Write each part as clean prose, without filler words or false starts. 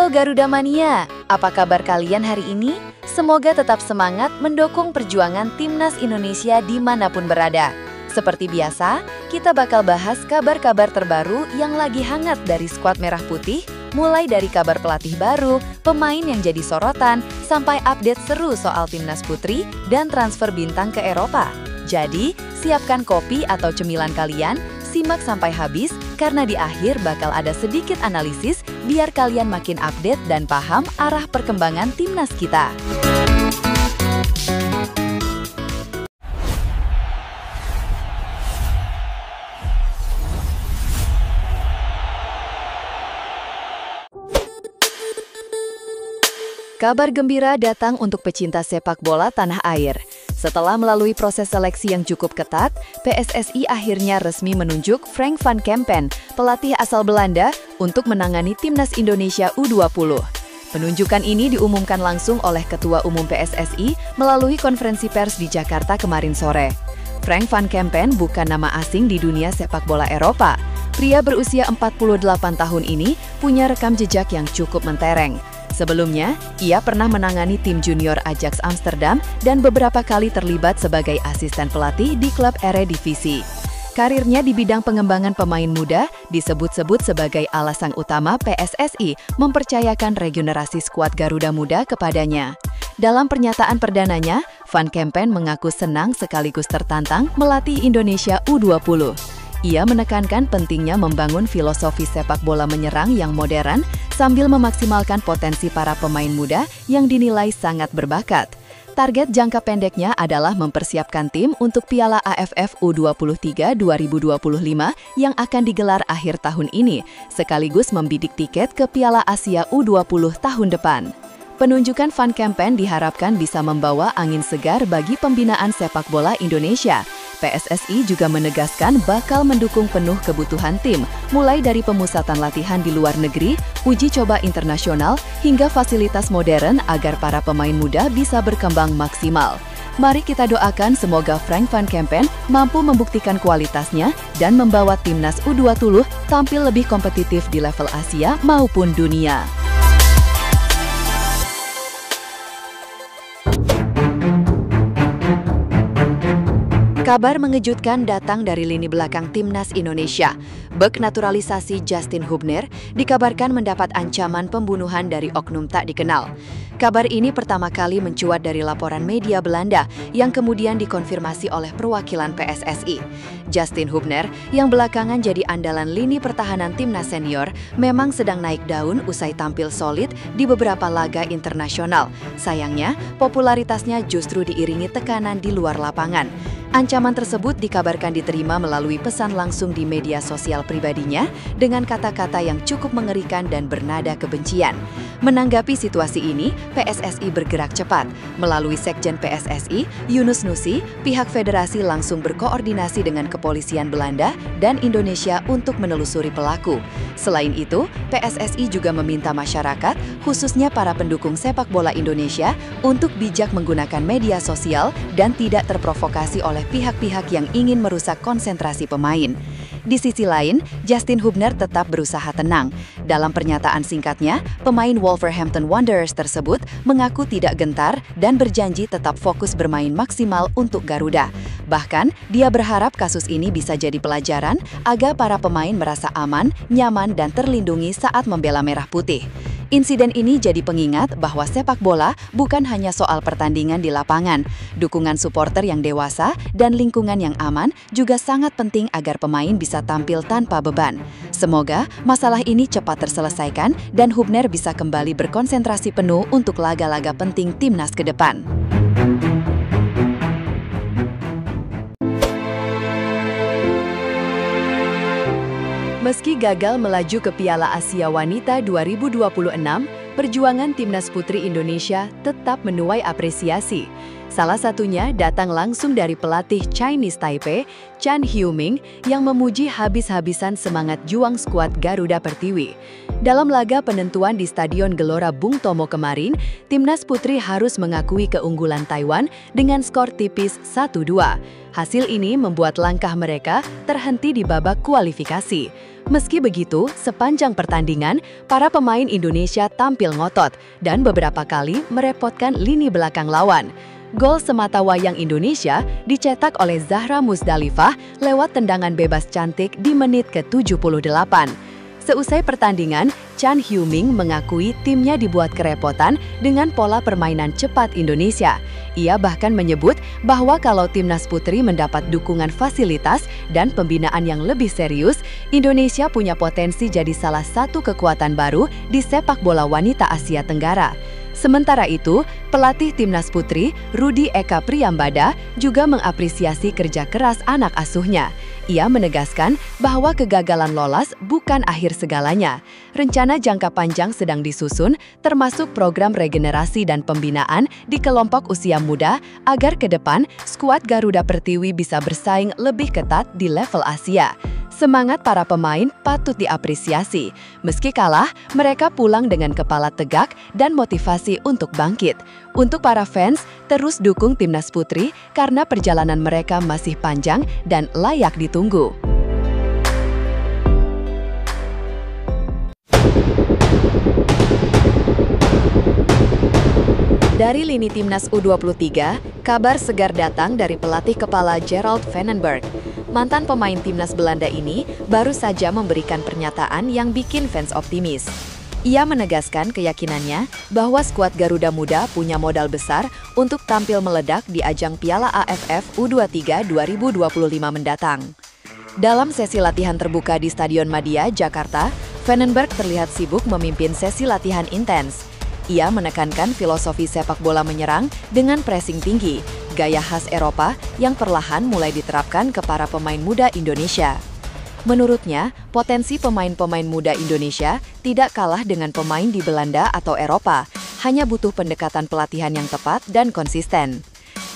Halo Garuda Mania, apa kabar kalian hari ini? Semoga tetap semangat mendukung perjuangan Timnas Indonesia dimanapun berada. Seperti biasa, kita bakal bahas kabar-kabar terbaru yang lagi hangat dari skuad Merah Putih, mulai dari kabar pelatih baru, pemain yang jadi sorotan, sampai update seru soal Timnas Putri dan transfer bintang ke Eropa. Jadi, siapkan kopi atau cemilan kalian, simak sampai habis, karena di akhir bakal ada sedikit analisis biar kalian makin update dan paham arah perkembangan Timnas kita. Kabar gembira datang untuk pecinta sepak bola tanah air. Setelah melalui proses seleksi yang cukup ketat, PSSI akhirnya resmi menunjuk Frank van Kempen, pelatih asal Belanda, untuk menangani Timnas Indonesia U20. Penunjukan ini diumumkan langsung oleh Ketua Umum PSSI melalui konferensi pers di Jakarta kemarin sore. Frank van Kempen bukan nama asing di dunia sepak bola Eropa. Pria berusia 48 tahun ini punya rekam jejak yang cukup mentereng. Sebelumnya, ia pernah menangani tim junior Ajax Amsterdam dan beberapa kali terlibat sebagai asisten pelatih di klub Eredivisie. Karirnya di bidang pengembangan pemain muda disebut-sebut sebagai alasan utama PSSI mempercayakan regenerasi skuad Garuda Muda kepadanya. Dalam pernyataan perdananya, Van Kempen mengaku senang sekaligus tertantang melatih Indonesia U20. Ia menekankan pentingnya membangun filosofi sepak bola menyerang yang modern sambil memaksimalkan potensi para pemain muda yang dinilai sangat berbakat. Target jangka pendeknya adalah mempersiapkan tim untuk Piala AFF U23 2025 yang akan digelar akhir tahun ini, sekaligus membidik tiket ke Piala Asia U20 tahun depan. Penunjukan Van Kempen diharapkan bisa membawa angin segar bagi pembinaan sepak bola Indonesia. PSSI juga menegaskan bakal mendukung penuh kebutuhan tim, mulai dari pemusatan latihan di luar negeri, uji coba internasional, hingga fasilitas modern agar para pemain muda bisa berkembang maksimal. Mari kita doakan semoga Frank van Kempen mampu membuktikan kualitasnya dan membawa Timnas U20 tampil lebih kompetitif di level Asia maupun dunia. Kabar mengejutkan datang dari lini belakang Timnas Indonesia. Bek naturalisasi Justin Hubner dikabarkan mendapat ancaman pembunuhan dari oknum tak dikenal. Kabar ini pertama kali mencuat dari laporan media Belanda yang kemudian dikonfirmasi oleh perwakilan PSSI. Justin Hubner, yang belakangan jadi andalan lini pertahanan Timnas senior, memang sedang naik daun usai tampil solid di beberapa laga internasional. Sayangnya, popularitasnya justru diiringi tekanan di luar lapangan. Ancaman tersebut dikabarkan diterima melalui pesan langsung di media sosial pribadinya dengan kata-kata yang cukup mengerikan dan bernada kebencian. Menanggapi situasi ini, PSSI bergerak cepat. Melalui Sekjen PSSI, Yunus Nusi, pihak federasi langsung berkoordinasi dengan kepolisian Belanda dan Indonesia untuk menelusuri pelaku. Selain itu, PSSI juga meminta masyarakat, khususnya para pendukung sepak bola Indonesia, untuk bijak menggunakan media sosial dan tidak terprovokasi oleh pihak-pihak yang ingin merusak konsentrasi pemain. Di sisi lain, Justin Hubner tetap berusaha tenang. Dalam pernyataan singkatnya, pemain Wolverhampton Wanderers tersebut mengaku tidak gentar dan berjanji tetap fokus bermain maksimal untuk Garuda. Bahkan, dia berharap kasus ini bisa jadi pelajaran agar para pemain merasa aman, nyaman, dan terlindungi saat membela Merah Putih. Insiden ini jadi pengingat bahwa sepak bola bukan hanya soal pertandingan di lapangan. Dukungan supporter yang dewasa dan lingkungan yang aman juga sangat penting agar pemain bisa tampil tanpa beban. Semoga masalah ini cepat terselesaikan dan Hubner bisa kembali berkonsentrasi penuh untuk laga-laga penting Timnas ke depan. Meski gagal melaju ke Piala Asia Wanita 2026, perjuangan Timnas Putri Indonesia tetap menuai apresiasi. Salah satunya datang langsung dari pelatih Chinese Taipei, Chan Heung-min, yang memuji habis-habisan semangat juang skuad Garuda Pertiwi. Dalam laga penentuan di Stadion Gelora Bung Tomo kemarin, Timnas Putri harus mengakui keunggulan Taiwan dengan skor tipis 1-2. Hasil ini membuat langkah mereka terhenti di babak kualifikasi. Meski begitu, sepanjang pertandingan, para pemain Indonesia tampil ngotot dan beberapa kali merepotkan lini belakang lawan. Gol sematawayang Indonesia dicetak oleh Zahra Musdalifah lewat tendangan bebas cantik di menit ke-78. Seusai pertandingan, Chan Heung-min mengakui timnya dibuat kerepotan dengan pola permainan cepat Indonesia. Ia bahkan menyebut bahwa kalau timnas putri mendapat dukungan fasilitas dan pembinaan yang lebih serius, Indonesia punya potensi jadi salah satu kekuatan baru di sepak bola wanita Asia Tenggara. Sementara itu, pelatih timnas putri, Rudi Eka Priyambada, juga mengapresiasi kerja keras anak asuhnya. Ia menegaskan bahwa kegagalan lolos bukan akhir segalanya. Rencana jangka panjang sedang disusun, termasuk program regenerasi dan pembinaan di kelompok usia muda, agar ke depan skuad Garuda Pertiwi bisa bersaing lebih ketat di level Asia. Semangat para pemain patut diapresiasi. Meski kalah, mereka pulang dengan kepala tegak dan motivasi untuk bangkit. Untuk para fans, terus dukung timnas putri karena perjalanan mereka masih panjang dan layak ditunggu. Dari lini timnas U23, kabar segar datang dari pelatih kepala Gerald Vandenberg. Mantan pemain timnas Belanda ini baru saja memberikan pernyataan yang bikin fans optimis. Ia menegaskan keyakinannya bahwa skuad Garuda Muda punya modal besar untuk tampil meledak di ajang Piala AFF U23 2025 mendatang. Dalam sesi latihan terbuka di Stadion Madia, Jakarta, Vandenberg terlihat sibuk memimpin sesi latihan intens. Ia menekankan filosofi sepak bola menyerang dengan pressing tinggi, gaya khas Eropa yang perlahan mulai diterapkan ke para pemain muda Indonesia. Menurutnya, potensi pemain-pemain muda Indonesia tidak kalah dengan pemain di Belanda atau Eropa, hanya butuh pendekatan pelatihan yang tepat dan konsisten.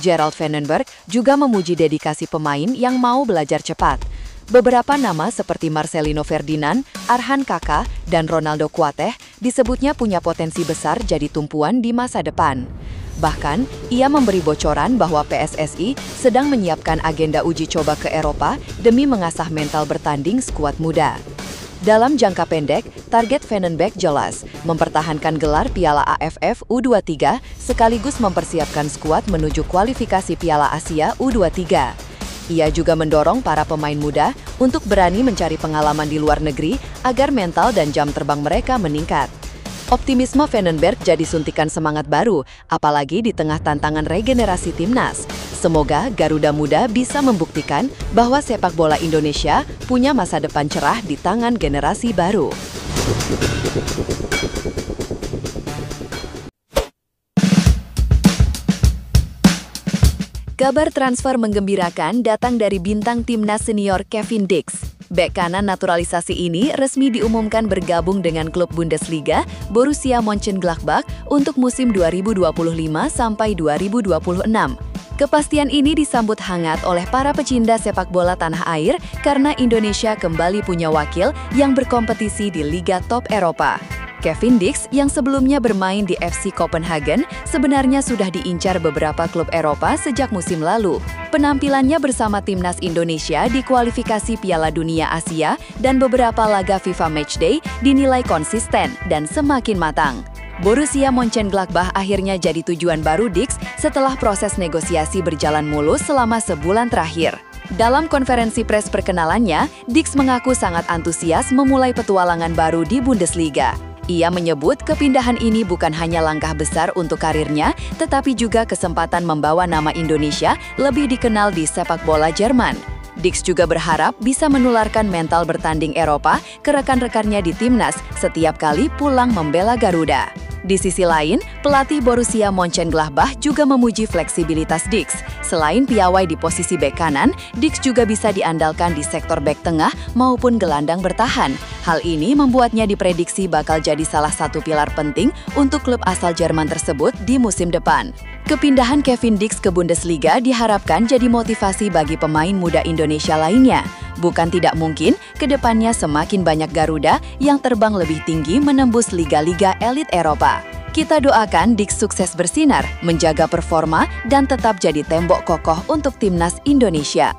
Gerald Vandenberg juga memuji dedikasi pemain yang mau belajar cepat. Beberapa nama seperti Marcelino Ferdinand, Arhan Kaka, dan Ronaldo Kuateh disebutnya punya potensi besar jadi tumpuan di masa depan. Bahkan, ia memberi bocoran bahwa PSSI sedang menyiapkan agenda uji coba ke Eropa demi mengasah mental bertanding skuad muda. Dalam jangka pendek, target Vandenberg jelas, mempertahankan gelar Piala AFF U23 sekaligus mempersiapkan skuad menuju kualifikasi Piala Asia U23. Ia juga mendorong para pemain muda untuk berani mencari pengalaman di luar negeri agar mental dan jam terbang mereka meningkat. Optimisme Vandenberg jadi suntikan semangat baru, apalagi di tengah tantangan regenerasi timnas. Semoga Garuda Muda bisa membuktikan bahwa sepak bola Indonesia punya masa depan cerah di tangan generasi baru. Kabar transfer menggembirakan datang dari bintang timnas senior Kevin Dix. Bek kanan naturalisasi ini resmi diumumkan bergabung dengan klub Bundesliga Borussia Mönchengladbach untuk musim 2025 sampai 2026. Kepastian ini disambut hangat oleh para pecinta sepak bola tanah air karena Indonesia kembali punya wakil yang berkompetisi di Liga Top Eropa. Kevin Dix yang sebelumnya bermain di FC Copenhagen sebenarnya sudah diincar beberapa klub Eropa sejak musim lalu. Penampilannya bersama timnas Indonesia di kualifikasi Piala Dunia Asia dan beberapa laga FIFA Matchday dinilai konsisten dan semakin matang. Borussia Mönchengladbach akhirnya jadi tujuan baru Dix setelah proses negosiasi berjalan mulus selama sebulan terakhir. Dalam konferensi pers perkenalannya, Dix mengaku sangat antusias memulai petualangan baru di Bundesliga. Ia menyebut kepindahan ini bukan hanya langkah besar untuk karirnya, tetapi juga kesempatan membawa nama Indonesia lebih dikenal di sepak bola Jerman. Dix juga berharap bisa menularkan mental bertanding Eropa ke rekan-rekannya di timnas setiap kali pulang membela Garuda. Di sisi lain, pelatih Borussia Mönchengladbach juga memuji fleksibilitas Dix. Selain piawai di posisi bek kanan, Dix juga bisa diandalkan di sektor bek tengah maupun gelandang bertahan. Hal ini membuatnya diprediksi bakal jadi salah satu pilar penting untuk klub asal Jerman tersebut di musim depan. Kepindahan Kevin Dix ke Bundesliga diharapkan jadi motivasi bagi pemain muda Indonesia lainnya. Bukan tidak mungkin, ke depannya semakin banyak Garuda yang terbang lebih tinggi menembus liga-liga elit Eropa. Kita doakan Dix sukses bersinar, menjaga performa, dan tetap jadi tembok kokoh untuk timnas Indonesia.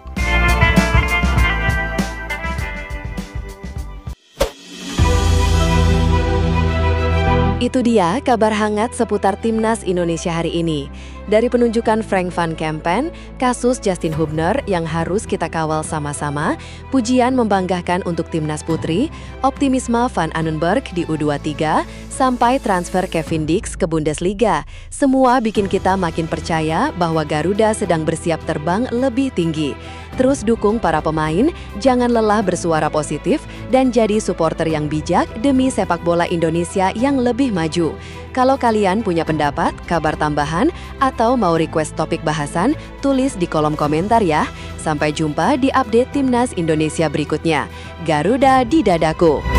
Itu dia kabar hangat seputar Timnas Indonesia hari ini. Dari penunjukan Frank van Kempen, kasus Justin Hubner yang harus kita kawal sama-sama, pujian membanggakan untuk Timnas Putri, optimisme Van Anenberg di U23, sampai transfer Kevin Dix ke Bundesliga. Semua bikin kita makin percaya bahwa Garuda sedang bersiap terbang lebih tinggi. Terus dukung para pemain, jangan lelah bersuara positif, dan jadi supporter yang bijak demi sepak bola Indonesia yang lebih maju. Kalau kalian punya pendapat, kabar tambahan, atau mau request topik bahasan, tulis di kolom komentar ya. Sampai jumpa di update Timnas Indonesia berikutnya. Garuda di dadaku.